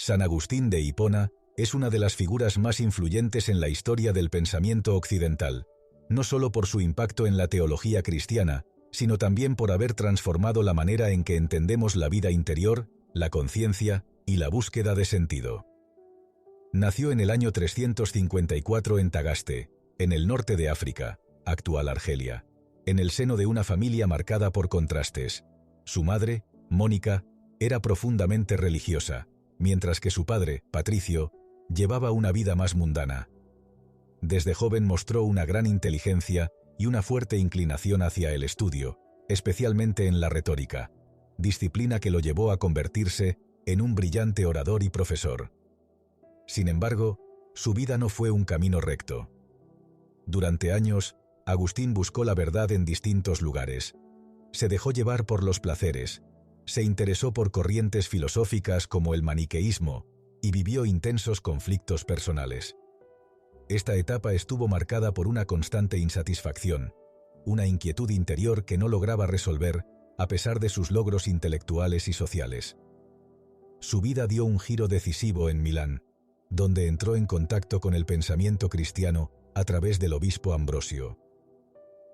San Agustín de Hipona es una de las figuras más influyentes en la historia del pensamiento occidental, no solo por su impacto en la teología cristiana, sino también por haber transformado la manera en que entendemos la vida interior, la conciencia y la búsqueda de sentido. Nació en el año 354 en Tagaste, en el norte de África, actual Argelia, en el seno de una familia marcada por contrastes. Su madre, Mónica, era profundamente religiosa, mientras que su padre, Patricio, llevaba una vida más mundana. Desde joven mostró una gran inteligencia y una fuerte inclinación hacia el estudio, especialmente en la retórica, disciplina que lo llevó a convertirse en un brillante orador y profesor. Sin embargo, su vida no fue un camino recto. Durante años, Agustín buscó la verdad en distintos lugares. Se dejó llevar por los placeres, se interesó por corrientes filosóficas como el maniqueísmo y vivió intensos conflictos personales. Esta etapa estuvo marcada por una constante insatisfacción, una inquietud interior que no lograba resolver a pesar de sus logros intelectuales y sociales. Su vida dio un giro decisivo en Milán, donde entró en contacto con el pensamiento cristiano a través del obispo Ambrosio.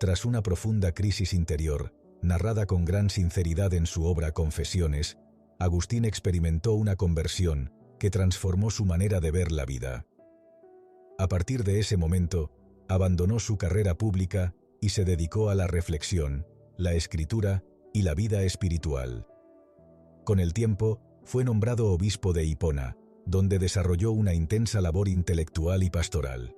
Tras una profunda crisis interior, narrada con gran sinceridad en su obra Confesiones, Agustín experimentó una conversión que transformó su manera de ver la vida. A partir de ese momento, abandonó su carrera pública y se dedicó a la reflexión, la escritura y la vida espiritual. Con el tiempo, fue nombrado obispo de Hipona, donde desarrolló una intensa labor intelectual y pastoral.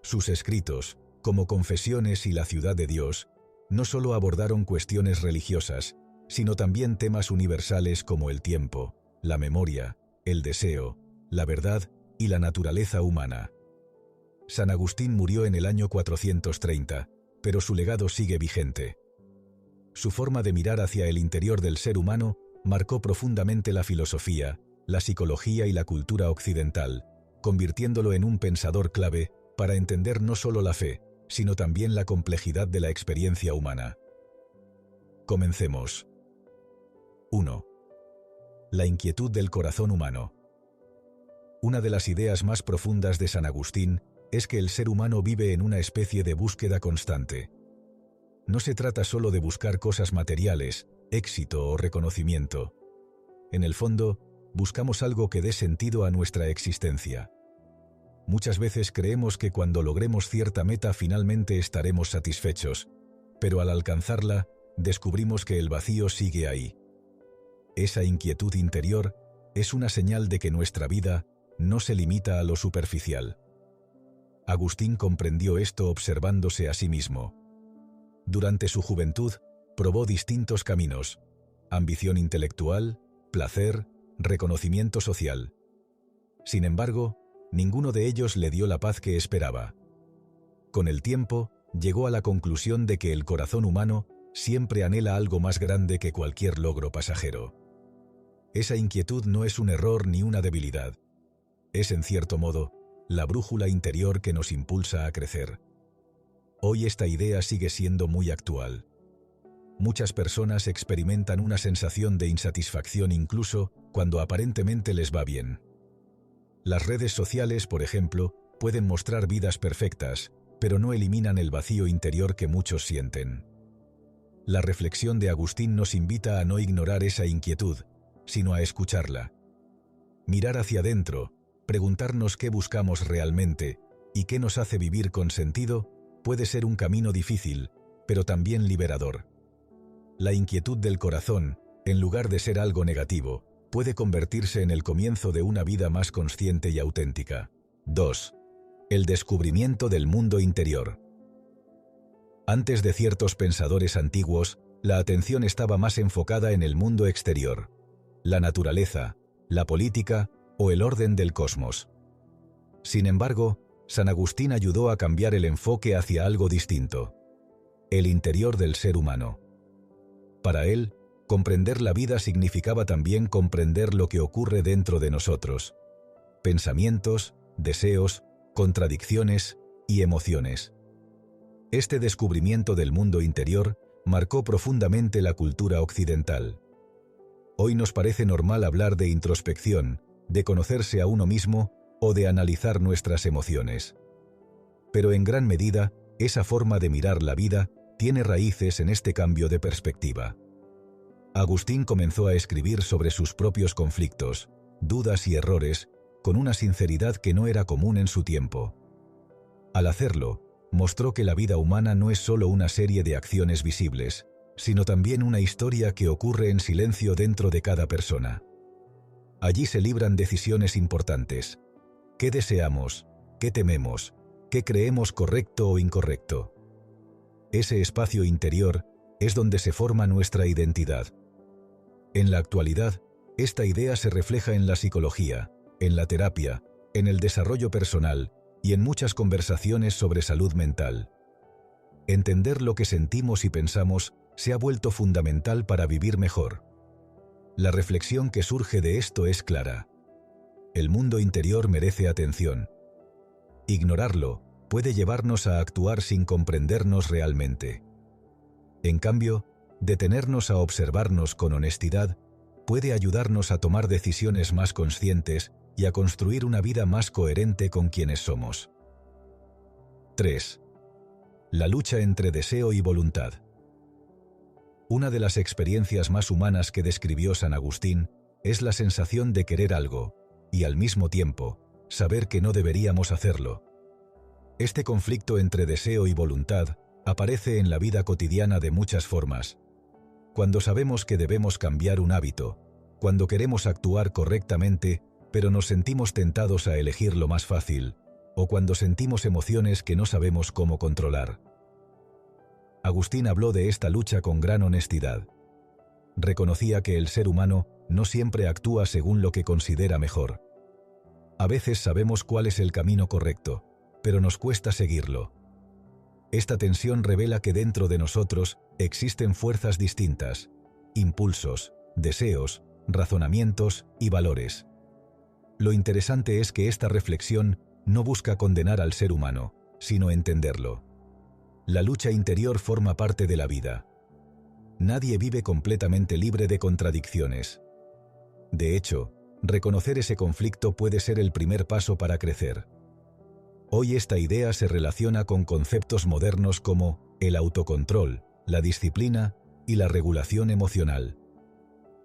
Sus escritos, como Confesiones y La ciudad de Dios, no solo abordaron cuestiones religiosas, sino también temas universales como el tiempo, la memoria, el deseo, la verdad y la naturaleza humana. San Agustín murió en el año 430, pero su legado sigue vigente. Su forma de mirar hacia el interior del ser humano marcó profundamente la filosofía, la psicología y la cultura occidental, convirtiéndolo en un pensador clave para entender no solo la fe, sino también la complejidad de la experiencia humana. Comencemos. 1. La inquietud del corazón humano. Una de las ideas más profundas de San Agustín es que el ser humano vive en una especie de búsqueda constante. No se trata solo de buscar cosas materiales, éxito o reconocimiento. En el fondo, buscamos algo que dé sentido a nuestra existencia. Muchas veces creemos que cuando logremos cierta meta finalmente estaremos satisfechos, pero al alcanzarla, descubrimos que el vacío sigue ahí. Esa inquietud interior es una señal de que nuestra vida no se limita a lo superficial. Agustín comprendió esto observándose a sí mismo. Durante su juventud, probó distintos caminos: ambición intelectual, placer, reconocimiento social. Sin embargo, ninguno de ellos le dio la paz que esperaba. Con el tiempo, llegó a la conclusión de que el corazón humano siempre anhela algo más grande que cualquier logro pasajero. Esa inquietud no es un error ni una debilidad. Es, en cierto modo, la brújula interior que nos impulsa a crecer. Hoy esta idea sigue siendo muy actual. Muchas personas experimentan una sensación de insatisfacción incluso cuando aparentemente les va bien. Las redes sociales, por ejemplo, pueden mostrar vidas perfectas, pero no eliminan el vacío interior que muchos sienten. La reflexión de Agustín nos invita a no ignorar esa inquietud, sino a escucharla. Mirar hacia adentro, preguntarnos qué buscamos realmente y qué nos hace vivir con sentido, puede ser un camino difícil, pero también liberador. La inquietud del corazón, en lugar de ser algo negativo, puede convertirse en el comienzo de una vida más consciente y auténtica. 2. El descubrimiento del mundo interior. Antes de ciertos pensadores antiguos, la atención estaba más enfocada en el mundo exterior, la naturaleza, la política o el orden del cosmos. Sin embargo, San Agustín ayudó a cambiar el enfoque hacia algo distinto: el interior del ser humano. Para él, comprender la vida significaba también comprender lo que ocurre dentro de nosotros: pensamientos, deseos, contradicciones y emociones. Este descubrimiento del mundo interior marcó profundamente la cultura occidental. Hoy nos parece normal hablar de introspección, de conocerse a uno mismo o de analizar nuestras emociones. Pero en gran medida, esa forma de mirar la vida tiene raíces en este cambio de perspectiva. Agustín comenzó a escribir sobre sus propios conflictos, dudas y errores, con una sinceridad que no era común en su tiempo. Al hacerlo, mostró que la vida humana no es solo una serie de acciones visibles, sino también una historia que ocurre en silencio dentro de cada persona. Allí se libran decisiones importantes. ¿Qué deseamos? ¿Qué tememos? ¿Qué creemos correcto o incorrecto? Ese espacio interior es donde se forma nuestra identidad. En la actualidad, esta idea se refleja en la psicología, en la terapia, en el desarrollo personal y en muchas conversaciones sobre salud mental. Entender lo que sentimos y pensamos se ha vuelto fundamental para vivir mejor. La reflexión que surge de esto es clara. El mundo interior merece atención. Ignorarlo puede llevarnos a actuar sin comprendernos realmente. En cambio, detenernos a observarnos con honestidad puede ayudarnos a tomar decisiones más conscientes y a construir una vida más coherente con quienes somos. 3. La lucha entre deseo y voluntad. Una de las experiencias más humanas que describió San Agustín es la sensación de querer algo, y al mismo tiempo, saber que no deberíamos hacerlo. Este conflicto entre deseo y voluntad aparece en la vida cotidiana de muchas formas. Cuando sabemos que debemos cambiar un hábito, cuando queremos actuar correctamente, pero nos sentimos tentados a elegir lo más fácil, o cuando sentimos emociones que no sabemos cómo controlar. Agustín habló de esta lucha con gran honestidad. Reconocía que el ser humano no siempre actúa según lo que considera mejor. A veces sabemos cuál es el camino correcto, pero nos cuesta seguirlo. Esta tensión revela que dentro de nosotros existen fuerzas distintas, impulsos, deseos, razonamientos y valores. Lo interesante es que esta reflexión no busca condenar al ser humano, sino entenderlo. La lucha interior forma parte de la vida. Nadie vive completamente libre de contradicciones. De hecho, reconocer ese conflicto puede ser el primer paso para crecer. Hoy esta idea se relaciona con conceptos modernos como el autocontrol, la disciplina y la regulación emocional.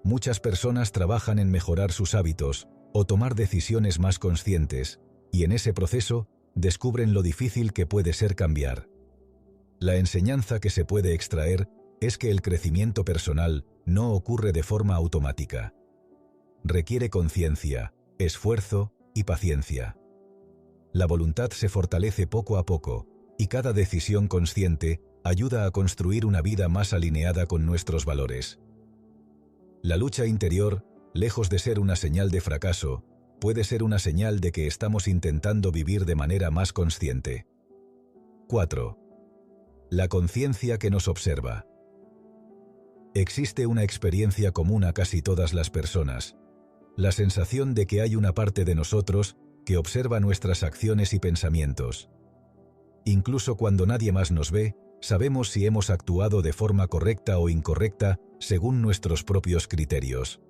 Muchas personas trabajan en mejorar sus hábitos o tomar decisiones más conscientes, y en ese proceso descubren lo difícil que puede ser cambiar. La enseñanza que se puede extraer es que el crecimiento personal no ocurre de forma automática. Requiere conciencia, esfuerzo y paciencia. La voluntad se fortalece poco a poco, y cada decisión consciente ayuda a construir una vida más alineada con nuestros valores. La lucha interior, lejos de ser una señal de fracaso, puede ser una señal de que estamos intentando vivir de manera más consciente. 4. La conciencia que nos observa. Existe una experiencia común a casi todas las personas: la sensación de que hay una parte de nosotros que observa nuestras acciones y pensamientos. Incluso cuando nadie más nos ve, sabemos si hemos actuado de forma correcta o incorrecta según nuestros propios criterios.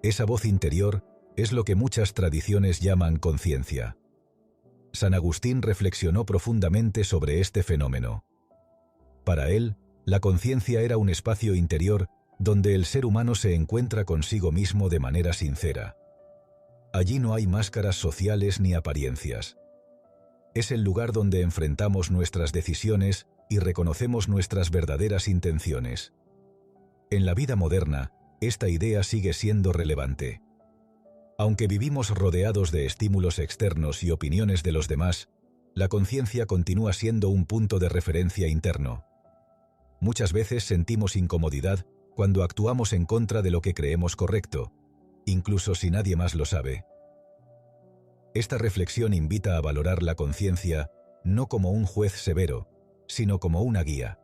Esa voz interior es lo que muchas tradiciones llaman conciencia. San Agustín reflexionó profundamente sobre este fenómeno. Para él, la conciencia era un espacio interior donde el ser humano se encuentra consigo mismo de manera sincera. Allí no hay máscaras sociales ni apariencias. Es el lugar donde enfrentamos nuestras decisiones y reconocemos nuestras verdaderas intenciones. En la vida moderna, esta idea sigue siendo relevante. Aunque vivimos rodeados de estímulos externos y opiniones de los demás, la conciencia continúa siendo un punto de referencia interno. Muchas veces sentimos incomodidad cuando actuamos en contra de lo que creemos correcto, incluso si nadie más lo sabe. Esta reflexión invita a valorar la conciencia no como un juez severo, sino como una guía.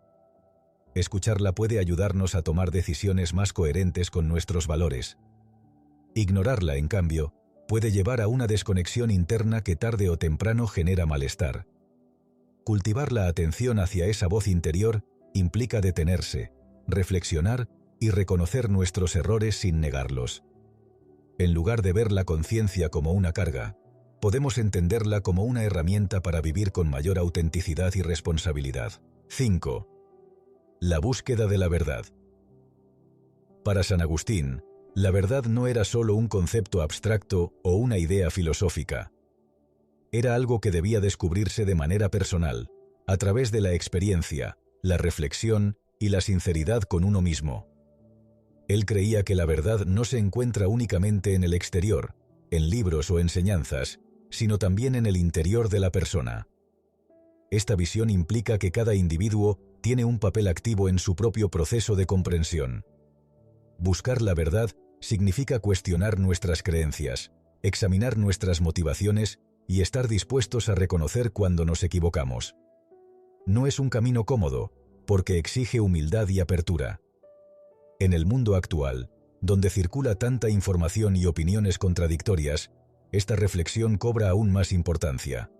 Escucharla puede ayudarnos a tomar decisiones más coherentes con nuestros valores. Ignorarla, en cambio, puede llevar a una desconexión interna que tarde o temprano genera malestar. Cultivar la atención hacia esa voz interior implica detenerse, reflexionar y reconocer nuestros errores sin negarlos. En lugar de ver la conciencia como una carga, podemos entenderla como una herramienta para vivir con mayor autenticidad y responsabilidad. 5. La búsqueda de la verdad. Para San Agustín, la verdad no era solo un concepto abstracto o una idea filosófica. Era algo que debía descubrirse de manera personal, a través de la experiencia, la reflexión y la sinceridad con uno mismo. Él creía que la verdad no se encuentra únicamente en el exterior, en libros o enseñanzas, sino también en el interior de la persona. Esta visión implica que cada individuo tiene un papel activo en su propio proceso de comprensión. Buscar la verdad significa cuestionar nuestras creencias, examinar nuestras motivaciones y estar dispuestos a reconocer cuando nos equivocamos. No es un camino cómodo, porque exige humildad y apertura. En el mundo actual, donde circula tanta información y opiniones contradictorias, esta reflexión cobra aún más importancia.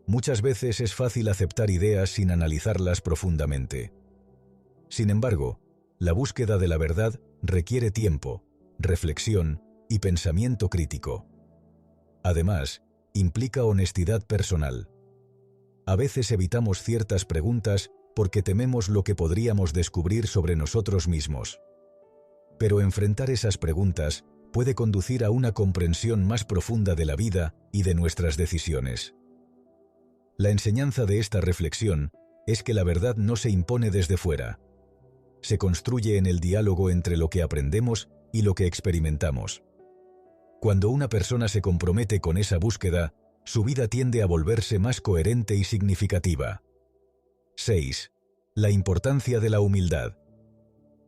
Muchas veces es fácil aceptar ideas sin analizarlas profundamente. Sin embargo, la búsqueda de la verdad requiere tiempo, reflexión y pensamiento crítico. Además, implica honestidad personal. A veces evitamos ciertas preguntas porque tememos lo que podríamos descubrir sobre nosotros mismos. Pero enfrentar esas preguntas puede conducir a una comprensión más profunda de la vida y de nuestras decisiones. La enseñanza de esta reflexión es que la verdad no se impone desde fuera. Se construye en el diálogo entre lo que aprendemos y lo que experimentamos. Cuando una persona se compromete con esa búsqueda, su vida tiende a volverse más coherente y significativa. 6. La importancia de la humildad.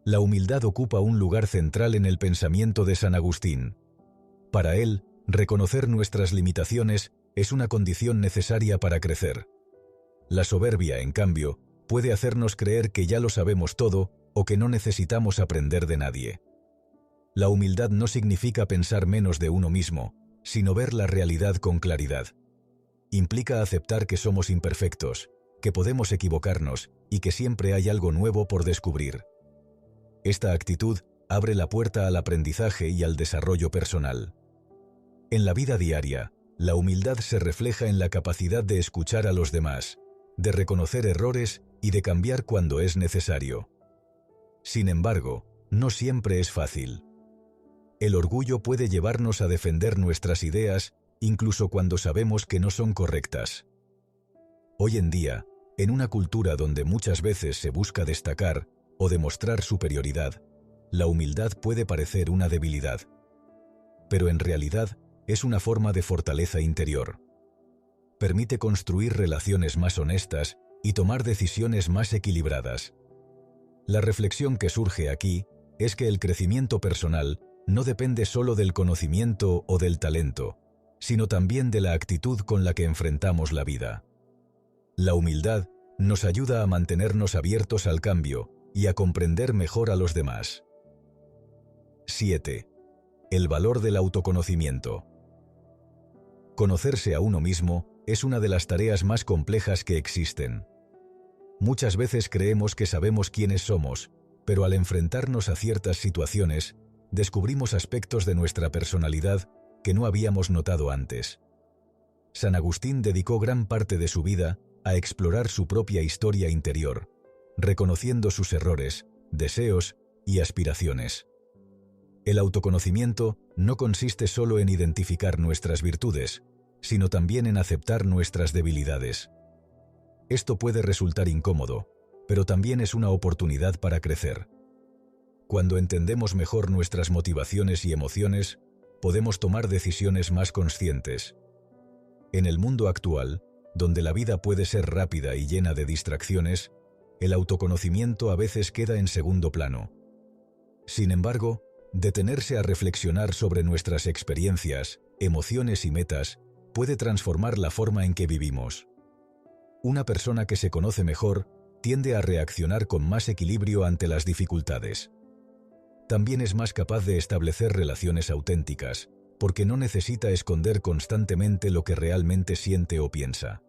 La humildad ocupa un lugar central en el pensamiento de San Agustín. Para él, reconocer nuestras limitaciones es una condición necesaria para crecer. La soberbia, en cambio, puede hacernos creer que ya lo sabemos todo o que no necesitamos aprender de nadie. La humildad no significa pensar menos de uno mismo, sino ver la realidad con claridad. Implica aceptar que somos imperfectos, que podemos equivocarnos y que siempre hay algo nuevo por descubrir. Esta actitud abre la puerta al aprendizaje y al desarrollo personal. En la vida diaria, la humildad se refleja en la capacidad de escuchar a los demás, de reconocer errores y de cambiar cuando es necesario. Sin embargo, no siempre es fácil. El orgullo puede llevarnos a defender nuestras ideas, incluso cuando sabemos que no son correctas. Hoy en día, en una cultura donde muchas veces se busca destacar o demostrar superioridad, la humildad puede parecer una debilidad. Pero en realidad es una forma de fortaleza interior. Permite construir relaciones más honestas y tomar decisiones más equilibradas. La reflexión que surge aquí es que el crecimiento personal no depende solo del conocimiento o del talento, sino también de la actitud con la que enfrentamos la vida. La humildad nos ayuda a mantenernos abiertos al cambio y a comprender mejor a los demás. 7. El valor del autoconocimiento. Conocerse a uno mismo es una de las tareas más complejas que existen. Muchas veces creemos que sabemos quiénes somos, pero al enfrentarnos a ciertas situaciones, descubrimos aspectos de nuestra personalidad que no habíamos notado antes. San Agustín dedicó gran parte de su vida a explorar su propia historia interior, reconociendo sus errores, deseos y aspiraciones. El autoconocimiento no consiste solo en identificar nuestras virtudes, sino también en aceptar nuestras debilidades. Esto puede resultar incómodo, pero también es una oportunidad para crecer. Cuando entendemos mejor nuestras motivaciones y emociones, podemos tomar decisiones más conscientes. En el mundo actual, donde la vida puede ser rápida y llena de distracciones, el autoconocimiento a veces queda en segundo plano. Sin embargo, detenerse a reflexionar sobre nuestras experiencias, emociones y metas puede transformar la forma en que vivimos. Una persona que se conoce mejor tiende a reaccionar con más equilibrio ante las dificultades. También es más capaz de establecer relaciones auténticas, porque no necesita esconder constantemente lo que realmente siente o piensa.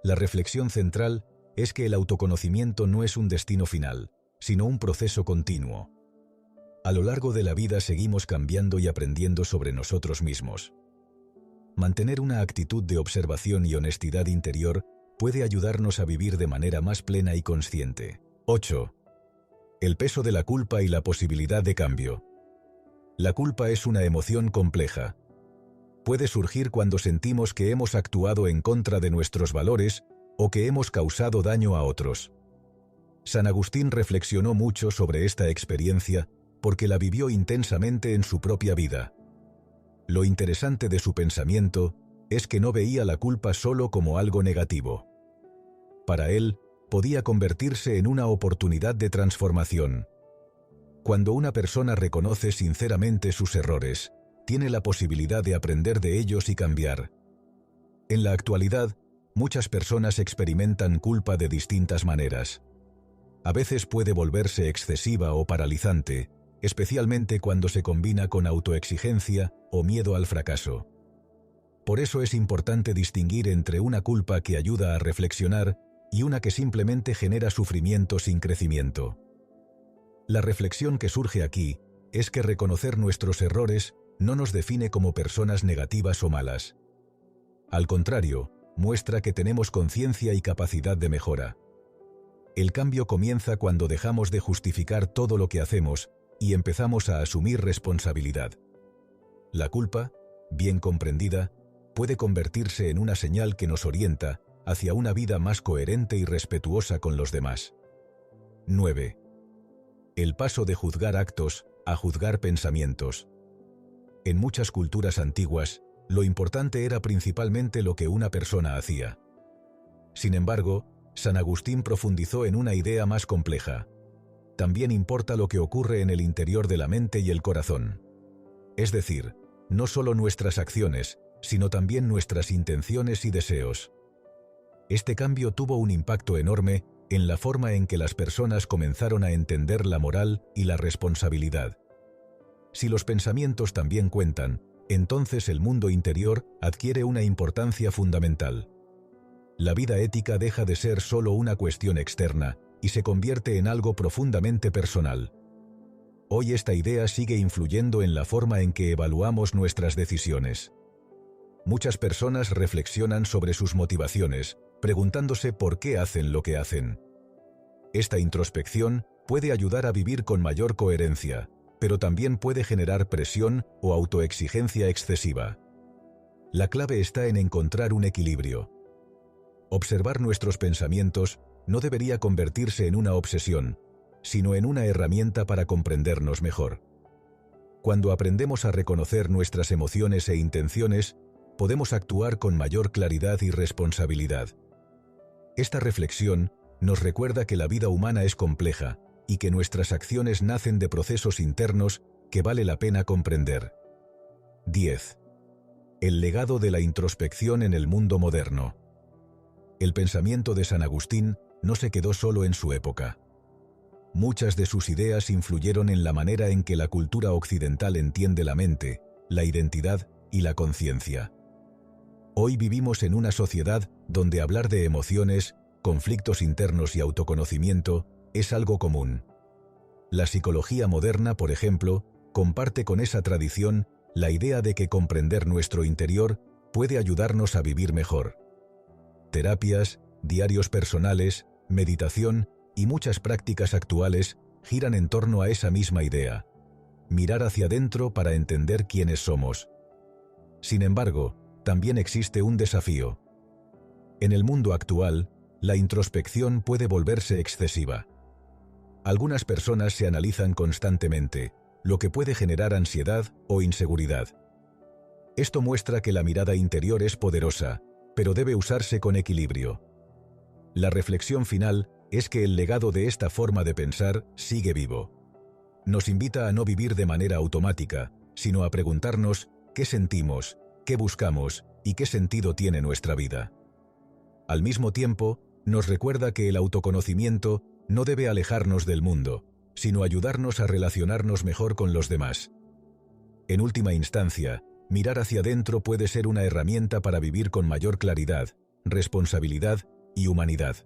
La reflexión central es que el autoconocimiento no es un destino final, sino un proceso continuo. A lo largo de la vida seguimos cambiando y aprendiendo sobre nosotros mismos. Mantener una actitud de observación y honestidad interior puede ayudarnos a vivir de manera más plena y consciente. 8. El peso de la culpa y la posibilidad de cambio. La culpa es una emoción compleja. Puede surgir cuando sentimos que hemos actuado en contra de nuestros valores o que hemos causado daño a otros. San Agustín reflexionó mucho sobre esta experiencia porque la vivió intensamente en su propia vida. Lo interesante de su pensamiento es que no veía la culpa solo como algo negativo. Para él, podía convertirse en una oportunidad de transformación. Cuando una persona reconoce sinceramente sus errores, tiene la posibilidad de aprender de ellos y cambiar. En la actualidad, muchas personas experimentan culpa de distintas maneras. A veces puede volverse excesiva o paralizante, especialmente cuando se combina con autoexigencia o miedo al fracaso. Por eso es importante distinguir entre una culpa que ayuda a reflexionar y una que simplemente genera sufrimiento sin crecimiento. La reflexión que surge aquí es que reconocer nuestros errores no nos define como personas negativas o malas. Al contrario, muestra que tenemos conciencia y capacidad de mejora. El cambio comienza cuando dejamos de justificar todo lo que hacemos y empezamos a asumir responsabilidad. La culpa, bien comprendida, puede convertirse en una señal que nos orienta hacia una vida más coherente y respetuosa con los demás. 9. El paso de juzgar actos a juzgar pensamientos. En muchas culturas antiguas, lo importante era principalmente lo que una persona hacía. Sin embargo, San Agustín profundizó en una idea más compleja. También importa lo que ocurre en el interior de la mente y el corazón. Es decir, no solo nuestras acciones, sino también nuestras intenciones y deseos. Este cambio tuvo un impacto enorme en la forma en que las personas comenzaron a entender la moral y la responsabilidad. Si los pensamientos también cuentan, entonces el mundo interior adquiere una importancia fundamental. La vida ética deja de ser solo una cuestión externa y se convierte en algo profundamente personal. Hoy esta idea sigue influyendo en la forma en que evaluamos nuestras decisiones. Muchas personas reflexionan sobre sus motivaciones, preguntándose por qué hacen lo que hacen. Esta introspección puede ayudar a vivir con mayor coherencia, pero también puede generar presión o autoexigencia excesiva. La clave está en encontrar un equilibrio. Observar nuestros pensamientos no debería convertirse en una obsesión, sino en una herramienta para comprendernos mejor. Cuando aprendemos a reconocer nuestras emociones e intenciones, podemos actuar con mayor claridad y responsabilidad. Esta reflexión nos recuerda que la vida humana es compleja y que nuestras acciones nacen de procesos internos que vale la pena comprender. 10. El legado de la introspección en el mundo moderno. El pensamiento de San Agustín no se quedó solo en su época. Muchas de sus ideas influyeron en la manera en que la cultura occidental entiende la mente, la identidad y la conciencia. Hoy vivimos en una sociedad donde hablar de emociones, conflictos internos y autoconocimiento es algo común. La psicología moderna, por ejemplo, comparte con esa tradición la idea de que comprender nuestro interior puede ayudarnos a vivir mejor. Terapias, diarios personales, meditación y muchas prácticas actuales giran en torno a esa misma idea: mirar hacia adentro para entender quiénes somos. Sin embargo, también existe un desafío. En el mundo actual, la introspección puede volverse excesiva. Algunas personas se analizan constantemente, lo que puede generar ansiedad o inseguridad. Esto muestra que la mirada interior es poderosa, pero debe usarse con equilibrio. La reflexión final es que el legado de esta forma de pensar sigue vivo. Nos invita a no vivir de manera automática, sino a preguntarnos qué sentimos, qué buscamos y qué sentido tiene nuestra vida. Al mismo tiempo, nos recuerda que el autoconocimiento no debe alejarnos del mundo, sino ayudarnos a relacionarnos mejor con los demás. En última instancia, mirar hacia adentro puede ser una herramienta para vivir con mayor claridad, responsabilidad y humanidad.